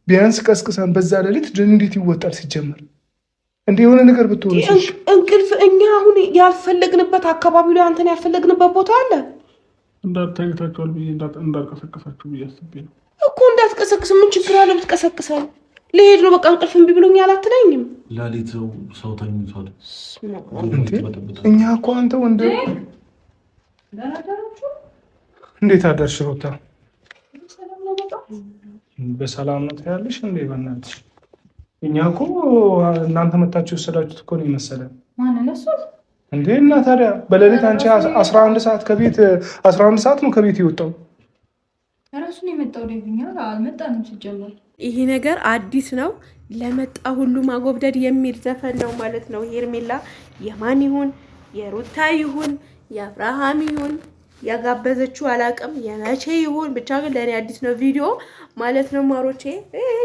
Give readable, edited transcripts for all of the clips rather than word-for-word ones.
ቢያንስ ቀስቅሰን በዛ ሌሊት እንዴት ይወጣል ሲጀመር እንዴ የሆነ ነገር ብትሆንሽ እንቅልፍ እኛ አሁን ያልፈለግንበት አካባቢ ላይ አንተን ያልፈለግንበት ቦታ አለ እንዳታዩታችኋል ብዬ እንዳልቀሰቀሳችሁ ብዬ አስቤ ነው እኮ እንዳትቀሰቅስ ምን ችግር አለ ብትቀሰቅሰን ልሄድ ነው በቃ እንቅልፍ እምቢ ብሎኛል አትለኝም ላሊት ሰው ተኝቷል እኛ እኮ አንተ ወንድ እንዴት አደርሽ ሩታ በሰላም ነው ታያለሽ እንዴ በእናትሽ እኛ እኮ እናንተ መታችሁ ወሰዳችሁት እኮ ነው መሰለን ማን ነሱ እንዴ እና ታዲያ በሌሊት አንቺ 11 ሰዓት ከቤት 11 ሰዓት ነው ከቤት የወጣው ራሱን የመጣው ደብኛ አልመጣንም ሲጀመር ይሄ ነገር አዲስ ነው ለመጣ ሁሉ ማጎብደድ የሚል ዘፈን ነው ማለት ነው ሄርሜላ የማን ይሁን የሩታ ይሁን የአብርሃም ይሁን ያጋበዘችው አላቀም የመቼ ይሁን ብቻ ግን ለኔ አዲስ ነው ቪዲዮ ማለት ነው ማሮቼ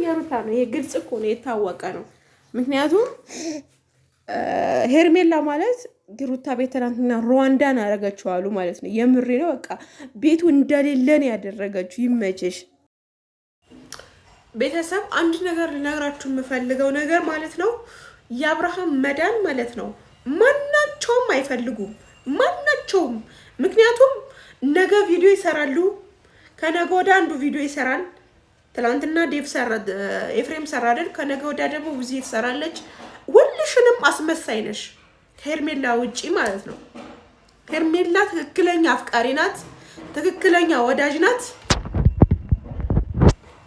የሩታ ነው ይሄ ግልጽ እኮ ነው የታወቀ ነው ምክንያቱም ሄርሜላ ማለት ሩታ ቤተናንትና ሩዋንዳን አረጋችሁ አሉ ማለት ነው የምሬ ነው በቃ ቤቱ እንደሌለን ያደረጋችሁ ይመችሽ ቤተሰብ አንድ ነገር ልነግራችሁ የምፈልገው ነገር ማለት ነው የአብርሃም መዳን ማለት ነው ማናቸውም አይፈልጉም ማናቸውም ምክንያቱም ነገ ቪዲዮ ይሰራሉ ከነገ ወደ አንዱ ቪዲዮ ይሰራል ትላንትና ዴቭ ሰራ ኤፍሬም ሰራ አይደል ከነገ ወደ ደግሞ ውዚ ትሰራለች ሁልሽንም አስመሳይ ነሽ ሄርሜላ ውጪ ማለት ነው ሄርሜላ ትክክለኛ አፍቃሪ ናት ትክክለኛ ወዳጅ ናት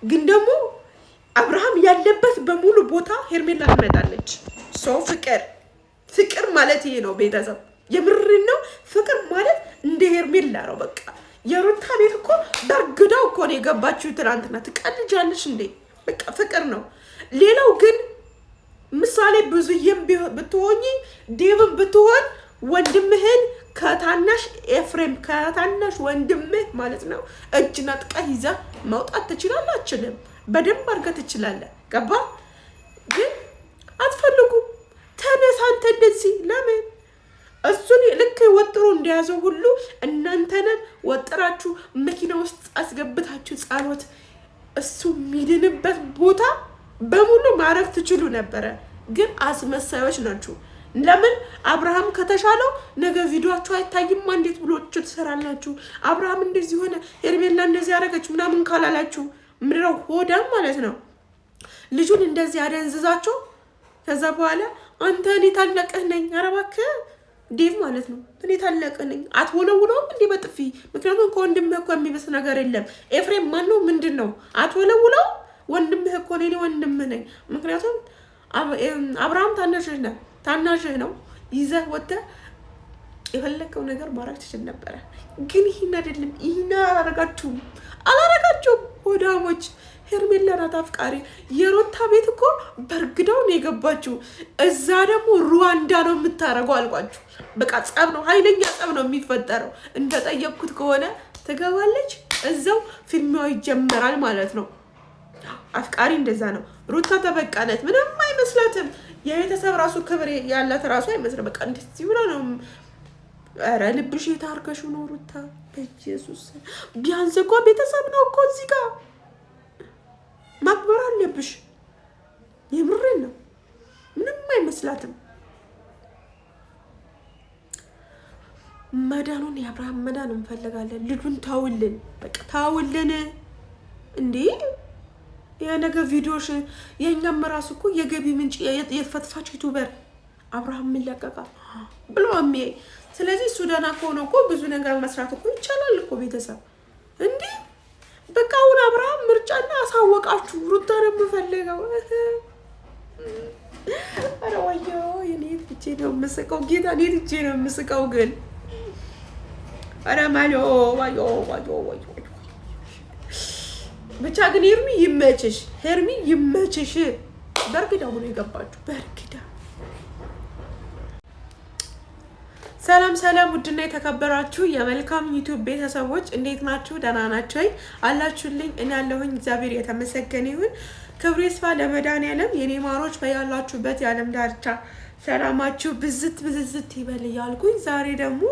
ግን ደግሞ አብርሃም ያለበት በሙሉ ቦታ ሄርሜላ ትመጣለች ሰው ፍቅር ማለት ይሄ ነው ቤተሰብ የምርን ነው ፍቅር ማለት እንደ ሄርሜላ ነው በቃ የሩታ ቤት እኮ በርግዳው እኮ ነው የገባችው ትናንትና ትቀልጃለሽ እንዴ በቃ ፍቅር ነው ሌላው ግን ምሳሌ ብዙዬም ብትሆኚ ዴቭም ብትሆን ወንድምህን ከታናሽ ኤፍሬም ከታናሽ ወንድምህ ማለት ነው እጅ ነጥቀህ ይዘህ መውጣት ትችላለህ አችልም በደንብ አድርገህ ትችላለህ ገባ ግን አትፈልጉም ተነሳንተ እንደዚህ ለምን እሱን ልክ ወጥሮ እንደያዘው ሁሉ እናንተንም ወጥራችሁ መኪና ውስጥ አስገብታችሁ ጻሎት እሱ የሚድንበት ቦታ በሙሉ ማረፍ ትችሉ ነበር ግን አስመሳዮች ናችሁ ለምን አብርሃም ከተሻለው ነገ ቪዲዮአችሁ አይታይም እንዴት ብሎችሁ ትሰራላችሁ አብርሃም እንደዚህ ሆነ ሄርሜላ እንደዚህ ያደረገች ምናምን ካላላችሁ ምድረው ሆዳም ማለት ነው ልጁን እንደዚህ አደንዝዛችሁ ከዛ በኋላ አንተ እኔ ታለቀህ ነኝ አረባከ ዴቭ ማለት ነው እኔ ታለቀህ ነኝ አትወለውለውም እንዴ በጥፊ ምክንያቱም ከወንድምህ እኮ የሚበስ ነገር የለም ኤፍሬም ማን ነው ምንድነው አትወለውለው ወንድምህ እኮ እኔ ወንድምህ ነኝ ምክንያቱም አብርሃም ታናሽህ ነው ይዘህ ወጥተህ የፈለከው ነገር ማድረግ ትችል ነበር ግን ይሄን አይደለም ይሄን አላረጋችሁም ወዳሞች ሄርሜላ ናት አፍቃሪ የሩታ ቤት እኮ በርግዳው ነው የገባችው እዛ ደግሞ ሩዋንዳ ነው የምታረገው አልቋችሁ በቃ ጸብ ነው ኃይለኛ ጸብ ነው የሚፈጠረው እንደጠየቅኩት ከሆነ ትገባለች እዛው ፊልሚያው ይጀምራል ማለት ነው አፍቃሪ እንደዛ ነው ሩታ ተበቃለት ምንም አይመስላትም የቤተሰብ ራሱ ክብር ያላት ራሱ አይመስልም በቃ እንደዚህ ብላ ነው አረ ልብሽ የታርገሽ ነው ሩታ በኢየሱስ ቢያንስ እኮ ቤተሰብ ነው እኮ እዚህ ጋር ማክበር አለብሽ የምሬን ነው ምንም አይመስላትም መዳኑን የአብርሃም መዳን እንፈልጋለን ልጁን ታውልን በቃ ታውልን እንዴ የነገ ቪዲዮሽ የኛም ራሱ እኮ የገቢ ምንጭ የተፈትፋች ዩቲዩበር አብርሃም ምን ለቀቃ ብሎ አሜ ስለዚህ ሱዳና ከሆነ እኮ ብዙ ነገር መስራት እኮ ይቻላል እኮ ቤተሰብ እንዴ በቃ አሁን አብርሃም ምርጫና አሳወቃችሁ ሩታ ነው የምፈልገው አረ ወዮ የኔ ፍቼ ነው የምስቀው ጌታ እኔ ፍቼ ነው የምስቀው ግን አረ ማሎ ዋዮ ብቻ ግን ሄርሚ ይመችሽ በርግዳው ነው የገባችሁ በርግዳ ሰላም ውድና የተከበራችሁ የመልካም ዩቲዩብ ቤተሰቦች እንዴት ናችሁ ደህና ናችሁ አላችሁልኝ እኔ ያለሁኝ እግዚአብሔር የተመሰገነ ይሁን ክብሩ ይስፋ ለመድኃኒዓለም የኔ ማሮች በያላችሁበት የዓለም ዳርቻ ሰላማችሁ ብዝት ይበል እያልኩኝ ዛሬ ደግሞ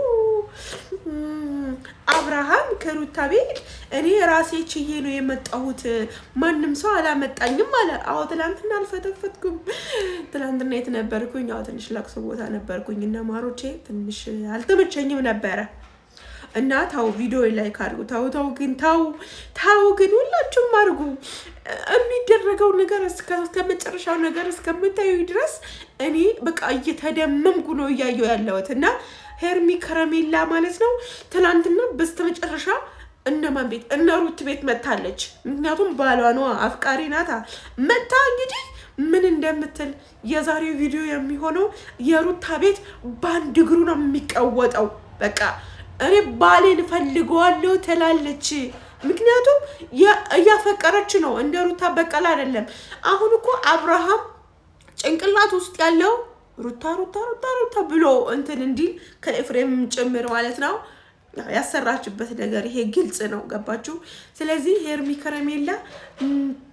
አብርሃም ከሩታ ቤት እኔ ራሴ ችዬ ነው የመጣሁት፣ ማንም ሰው አላመጣኝም አለ። አዎ ትላንትና አልፈተፈትኩም። ትላንትና የት ነበርኩኝ? አዎ ትንሽ ለቅሶ ቦታ ነበርኩኝ እና ማሮቼ ትንሽ አልተመቸኝም ነበረ እና ታው ቪዲዮ ላይክ አድርጉ። ታው ግን ሁላችሁም አድርጉ። የሚደረገው ነገር እስከ መጨረሻው ነገር እስከምታዩ ድረስ እኔ በቃ እየተደመምኩ ነው እያየው ያለሁት እና ሄርሚ ከረሜላ ማለት ነው። ትናንትና በስተመጨረሻ እነማን ቤት እነ ሩት ቤት መታለች። ምክንያቱም ባሏ ነው አፍቃሪ ናታ መታ። እንግዲህ ምን እንደምትል የዛሬው ቪዲዮ የሚሆነው የሩታ ቤት በአንድ እግሩ ነው የሚቀወጠው። በቃ እኔ ባሌን ፈልገዋለሁ ትላለች። ምክንያቱም እያፈቀረች ነው፣ እንደ ሩታ በቀል አይደለም። አሁን እኮ አብርሃም ጭንቅላት ውስጥ ያለው ሩታ ብሎ እንትን እንዲህ ከኤፍሬም ጭምር ማለት ነው ያሰራችበት ነገር ይሄ ግልጽ ነው። ገባችሁ? ስለዚህ ሄርሚ ከረሜላ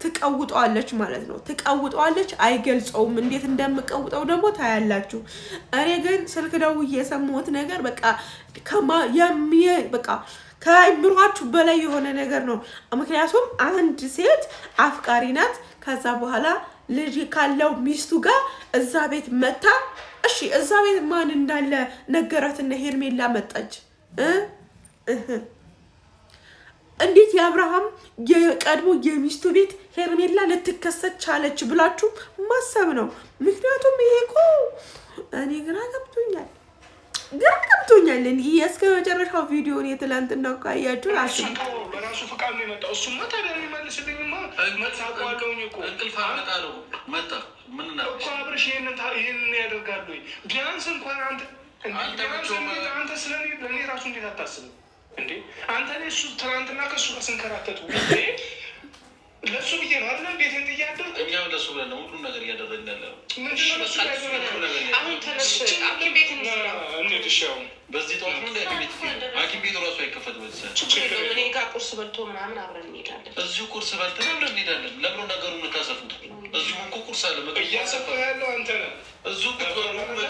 ትቀውጠዋለች ማለት ነው። ትቀውጠዋለች፣ አይገልጸውም። እንዴት እንደምቀውጠው ደግሞ ታያላችሁ። እኔ ግን ስልክ ደውዬ የሰማሁት ነገር በቃ በቃ ከአይምሯችሁ በላይ የሆነ ነገር ነው። ምክንያቱም አንድ ሴት አፍቃሪ ናት። ከዛ በኋላ ልጅ ካለው ሚስቱ ጋር እዛ ቤት መታ። እሺ እዛ ቤት ማን እንዳለ ነገራትና ሄርሜላ መጣች። እንዴት የአብርሃም የቀድሞ የሚስቱ ቤት ሄርሜላ ልትከሰት ቻለች ብላችሁ ማሰብ ነው። ምክንያቱም ይሄ እኮ እኔ ግራ ገብቶኛል። እንዲህ እስከ መጨረሻው ቪዲዮን የትላንትና ካያችሁ በራሱ ፈቃድ ነው የመጣው። እሱማ ታዲያ የሚመልስልኝማ መጣቋለውኝ እኮ እንቅልፍ አመጣለሁ መጣ ምን ነው እኮ አብርሽ ይሄንን ያደርጋሉ። ቢያንስ እንኳን አንተ ስለኔ ለኔ ራሱ እንዴት አታስብም እንዴ? አንተ ላይ እሱ ትናንትና ከእሱ ጋር ስንከራተቱ ለሱ ብዬ ነው አይደል? ቤት እንጥያለሁ። እኛም ለሱ ብለን ነው ሁሉም ነገር እያደረግን ያለው። ምንድነው ለሱ አሁን ተነስ አኪም ቤት እንድሻው በዚህ ጧት ምን ላይ ቤት አኪም ቤት ራሱ አይከፈትም። እኔ ጋር ቁርስ በልቶ ምናምን አብረን እንሄዳለን። እዚሁ ቁርስ በልተን አብረን እንሄዳለን። ለምን ነገሩን ታሰፉት? እዚሁ እኮ ቁርስ አለ ምግብ እያሰፋ ያለው አንተ ነህ። እዚሁ ምግብ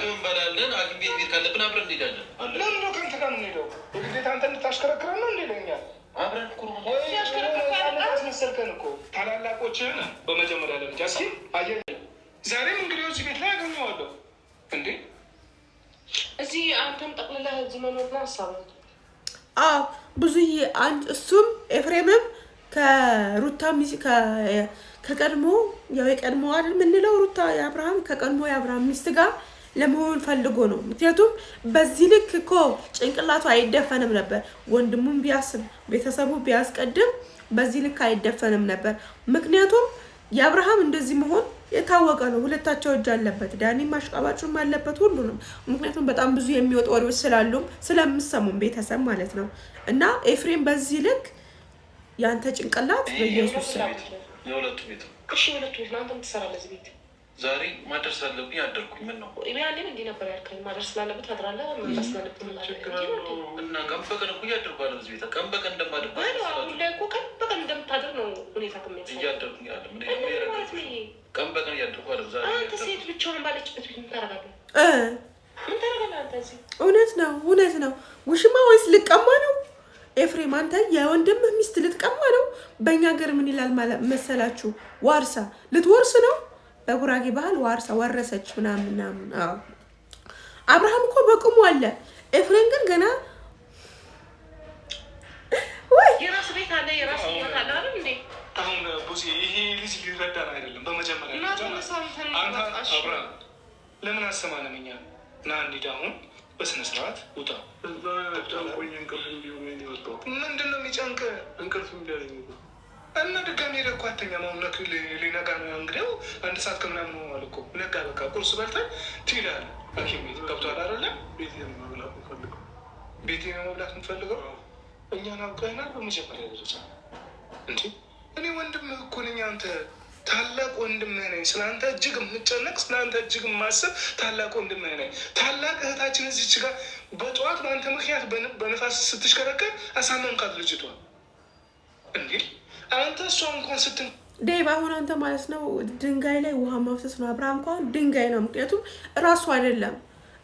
እንበላለን። አኪም ቤት ካለብን አብረን እንሄዳለን። ለምን ነው ከአንተ ጋር የምንሄደው? ግዴታ አንተ እንድታሽከረክረን ነው እንዴ? ለኛል አብረን ኩሩ ያስመሰልከን እኮ ታላላቆችን በመጀመሪያ ደረጃ እስኪ አየህ። ዛሬም እንግዲህ እዚህ ቤት ላይ አገኘዋለሁ እንዴ? እዚህ አንተም ጠቅልለህ እዚህ መኖርና ሀሳብ ብዙዬ አንድ እሱም ኤፍሬምም ከሩታ ከቀድሞ ያው የቀድሞ አይደል የምንለው ሩታ የአብርሃም ከቀድሞ የአብርሃም ሚስት ጋር ለመሆን ፈልጎ ነው። ምክንያቱም በዚህ ልክ እኮ ጭንቅላቱ አይደፈንም ነበር። ወንድሙም ቢያስብ ቤተሰቡ ቢያስቀድም በዚህ ልክ አይደፈንም ነበር። ምክንያቱም የአብርሃም እንደዚህ መሆን የታወቀ ነው። ሁለታቸው እጅ አለበት። ዳኒም አሽቃባጩም አለበት ሁሉንም። ምክንያቱም በጣም ብዙ የሚወጡ ወሬዎች ስላሉም ስለምሰሙም ቤተሰብ ማለት ነው። እና ኤፍሬም በዚህ ልክ ያንተ ጭንቅላት በኢየሱስ የሁለቱ ቤት እሺ፣ ሁለቱ ቤት አንተ ምትሰራለህ እዚህ ቤት ዛሬ ማደር ስላለብኝ አደርኩኝ። ምን ነው ያኔም እንዲህ ነበር ያልከኝ። ማደር ስላለብህ ታድራለህ። መምጣት ስላለብህ እና ቀን በቀን እኮ እያደርጓለሁ እዚህ ቤት ቀን በቀን እንደማደርግ አሁን ላይ እኮ ቀን በቀን እንደምታደር ነው ሁኔታ ከሚያሳይ እያደርኩኝ ያለ ምን ቀን በቀን እያደርጓለሁ። ዛሬ አንተ ሴት ብቻዋን ባለችበት ቤት ምን ታደርጋለህ? ምን ታደርጋለህ አንተ እዚህ? እውነት ነው። ውሽማ ወይስ ልቀማ ነው? ኤፍሬም አንተ የወንድምህ ሚስት ልትቀማ ነው? በእኛ ሀገር ምን ይላል መሰላችሁ? ዋርሳ ልትወርስ ነው። በጉራጌ ባህል ዋርሳ ወረሰች ምናምን። አብርሃም እኮ በቁሙ አለ። ኤፍሬም ግን ገና ወይ የራስ ቤት አለ፣ የራስ ቤት አለ አይደል እንዴ? አሁን ቡሲ ይሄ ልጅ ሊረዳን አይደለም። በመጀመሪያ አብርሃም ለምን አሰማንም? እኛ ና እንሂድ አሁን በስነ ስርዓት ውጣ። ምንድን ነው የሚጨንቅ? እንቅልፍ እንዲያለኝ እና ድጋሜ ደኳ አተኛም። አሁን ሊነጋ ነው እንግዲህ 1 ሰዓት ከምናምን ሆኗል እኮ ነጋ። በቃ ቁርስ በልተን ትሄዳለህ ሐኪም ቤት ገብቶሃል አይደለ? ቤቴ ነው መብላት የምትፈልገው። እኛን አውቀህናል በመጀመሪያ ደረጃ እንጂ እኔ ወንድምህ እኮ ነኝ። አንተ ታላቅ ወንድምህ ነኝ። ስለአንተ እጅግ የምጨነቅ ስለአንተ እጅግ የማስብ ታላቅ ወንድምህ ነኝ። ታላቅ እህታችን እዚች ጋር በጠዋት በአንተ ምክንያት በነፋስ ስትሽከረከር አሳመምካት ልጅቷ እንዴ! አንተ እሷ እንኳን ስትን ዴቭ አሁን አንተ ማለት ነው ድንጋይ ላይ ውሃ ማፍሰስ ነው። አብርሃም እንኳን ድንጋይ ነው። ምክንያቱም እራሱ አይደለም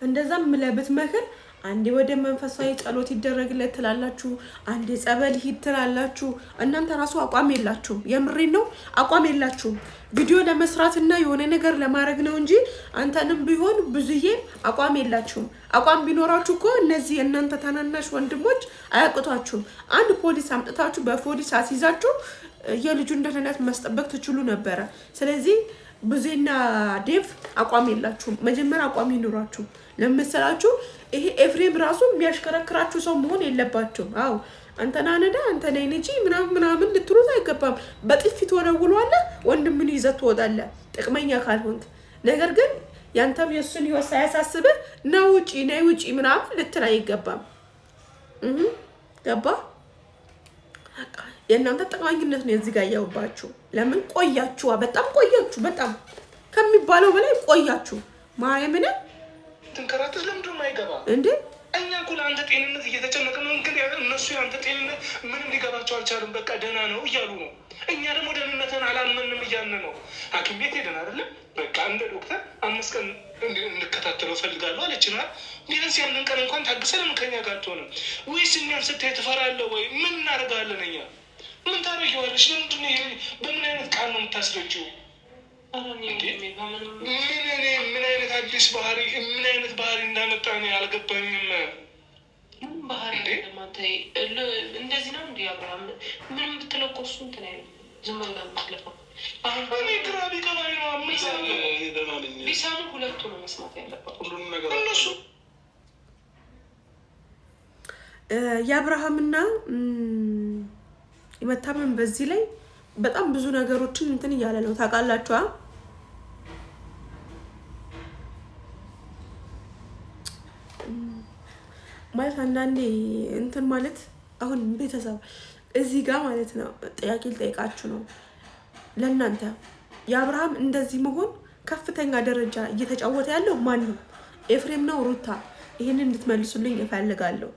እንደዛም ብትመክር አንዴ ወደ መንፈሳዊ ጸሎት ይደረግለት ትላላችሁ፣ አንዴ ጸበል ሂድ ትላላችሁ። እናንተ ራሱ አቋም የላችሁም። የምሬን ነው፣ አቋም የላችሁም። ቪዲዮ ለመስራትና የሆነ ነገር ለማድረግ ነው እንጂ አንተንም ቢሆን ብዙዬ አቋም የላችሁም። አቋም ቢኖራችሁ እኮ እነዚህ እናንተ ታናናሽ ወንድሞች አያቅቷችሁም። አንድ ፖሊስ አምጥታችሁ በፖሊስ አስይዛችሁ የልጁን ደህንነት ማስጠበቅ ትችሉ ነበረ። ስለዚህ ብዙና ዴቭ አቋም የላችሁም። መጀመሪያ አቋም ይኖራችሁ። ለምሳላችሁ ይሄ ኤፍሬም ራሱ የሚያሽከረክራችሁ ሰው መሆን የለባችሁም። አዎ አንተና ነዳ አንተ ነኝ እንጂ ምናምን ልትሉት አይገባም። በጥፊት ወረውሏለህ፣ ወንድምን ይዘህ ትወጣለህ ጥቅመኛ ካልሆንክ። ነገር ግን ያንተም የሱን ህይወት ሳያሳስብህ ነይ ውጪ ምናምን ልትል አይገባም። ገባ? የእናንተ ጠቅማኝነት ነው እዚህ ጋር ያውባችሁ። ለምን ቆያችሁ? በጣም ቆያችሁ። በጣም ከሚባለው በላይ ቆያችሁ። ማርያምን ትንከራተት ለምንድን ነው የማይገባ እንዴ? እኛ እኮ ለአንተ ጤንነት እየተጨነቅን ነው። እንግዲህ እነሱ የአንተ ጤንነት ምንም ሊገባቸው አልቻሉም። በቃ ደህና ነው እያሉ ነው። እኛ ደግሞ ደህንነትን አላመንም እያልን ነው። ሐኪም ቤት ሄደን አይደለ? በቃ እንደ ዶክተር 5 ቀን እንድከታተለው ፈልጋለሁ አለችናል። ቢያንስ ያንን ቀን እንኳን ታግሰ ለምን ከኛ ጋር አትሆንም? ወይስ እኛን ስታይ ትፈራለህ ወይ? ምን እናደርጋለን? እኛ ምን ታደርጊዋለሽ? ለምንድን ነው በምን አይነት ቃል ነው የምታስረጂው? ምን አይነት አዲስ ባህሪ ምን አይነት ባህሪ እንዳመጣ ነው ያልገባኝም። ባህሪ እንደዚህ ነው እንዲ አብርሃም ምንም ብትለቆሱ እንትን አይነት ዝም ብላ ማለፍ ነው። እኔ ግራ ቢገባኝ ነው ቢሳኑ ሁለቱ ነው መስማት ያለባት ሁሉንም ነገር እነሱ የአብርሃምና የመታመን በዚህ ላይ በጣም ብዙ ነገሮችን እንትን እያለ ነው ታውቃላችሁ። ማለት አንዳንዴ እንትን ማለት አሁን ቤተሰብ እዚህ ጋር ማለት ነው ጥያቄ ልጠይቃችሁ ነው ለእናንተ። የአብርሃም እንደዚህ መሆን ከፍተኛ ደረጃ እየተጫወተ ያለው ማን ነው? ኤፍሬም ነው ሩታ? ይህንን እንድትመልሱልኝ እፈልጋለሁ።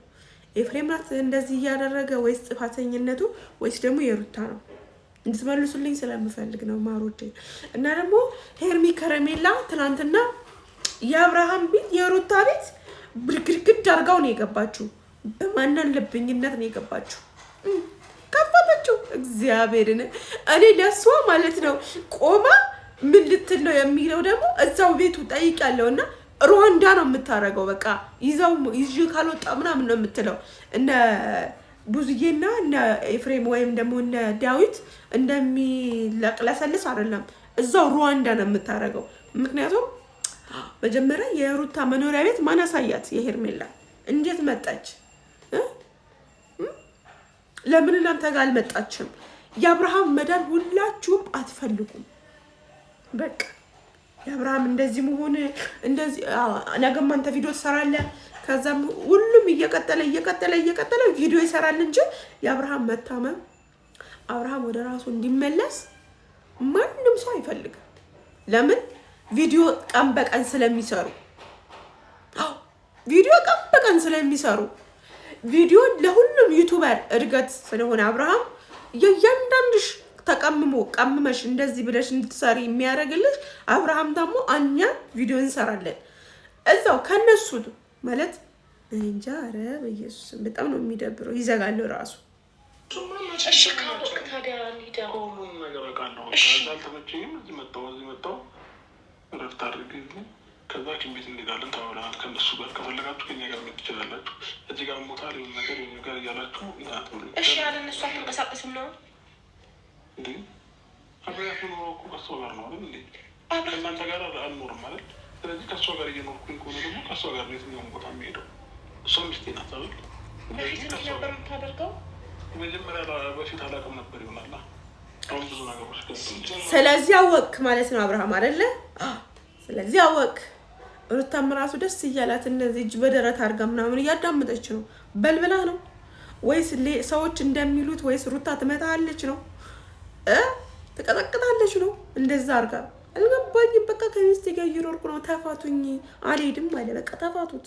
ኤፍሬም ናት እንደዚህ እያደረገ ወይስ ጥፋተኝነቱ ወይስ ደግሞ የሩታ ነው? እንድትመልሱልኝ ስለምፈልግ ነው ማሮቼ። እና ደግሞ ሄርሚ ከረሜላ ትናንትና የአብርሃም ቤት የሩታ ቤት ብርግርግድ አድርጋው ነው የገባችሁ። በማናን ልብኝነት ነው የገባችሁ። ከፋመችው እግዚአብሔርን። እኔ ለሷ ማለት ነው ቆማ ምን ልትል ነው የሚለው ደግሞ እዛው ቤቱ ጠይቃለሁና ሩዋንዳ ነው የምታረገው። በቃ ይዤ ካልወጣ ምናምን ነው የምትለው። እነ ብዙዬና እነ ኤፍሬም ወይም ደግሞ እነ ዳዊት እንደሚለቅለሰልስ አይደለም፣ እዛው ሩዋንዳ ነው የምታረገው። ምክንያቱም መጀመሪያ የሩታ መኖሪያ ቤት ማን አሳያት? የሄርሜላ እንዴት መጣች? ለምን እናንተ ጋር አልመጣችም? የአብርሃም መዳን ሁላችሁም አትፈልጉም። በቃ የአብርሃም እንደዚህ መሆን እንደዚህ ነገም አንተ ቪዲዮ ትሰራለህ። ከዛም ሁሉም እየቀጠለ ቪዲዮ ይሰራል እንጂ የአብርሃም መታመም አብርሃም ወደ ራሱ እንዲመለስ ማንም ሰው አይፈልግም። ለምን? ቪዲዮ ቀን በቀን ስለሚሰሩ ቪዲዮ ለሁሉም ዩቲዩበር እድገት ስለሆነ አብርሃም የእያንዳንድሽ ቀምመሽ እንደዚህ ብለሽ እንድትሰሪ የሚያደርግልሽ አብርሃም ደግሞ እኛ ቪዲዮ እንሰራለን እዛው ከነሱ ማለት እንጃ። ኧረ በኢየሱስ በጣም ነው የሚደብረው። ይዘጋለው ራሱ ረፍት አድርግ ከዛ ሐኪም ቤት እንሄዳለን ተባብለናል። ከእነሱ ጋር ከፈለጋችሁ ከኛ ጋር መሄድ ትችላላችሁ። እዚህ ጋር ሞታ ሊሆን ነገር እያላችሁ ይናትሉ። እሺ ያለ እነሱ አትንቀሳቀስም ነው እንዴ? አብሬያት ኖሮ እኮ ከሷ ጋር ነው አይደል እንዴ? ከእናንተ ጋር አልኖርም ማለት። ስለዚህ ከሷ ጋር እየኖርኩኝ ከሆነ ደግሞ ከሷ ጋር ነው የትኛውን ቦታ የሚሄደው። እሷ ሚስቴ ናት አይደል? በፊት እንዲህ ነበር የምታደርገው። መጀመሪያ በፊት አላውቅም ነበር ይሆናል። አሁን ብዙ ነገሮች ገብቶኛል። ስለዚህ አወቅ ማለት ነው አብርሃም አይደለ? ስለዚህ አወቅ። ሩታም ራሱ ደስ እያላት እነዚህ እጅ በደረት አድርጋ ምናምን እያዳመጠች ነው። በልብላ ነው ወይስ ሰዎች እንደሚሉት ወይስ ሩታ ትመታለች ነው ትቀጠቅጣለች ነው? እንደዛ አድርጋ አልገባኝም። በቃ ከሚስቴ ጋር እየኖርኩ ነው፣ ተፋቱኝ፣ አልሄድም አለ። በቃ ተፋቱት።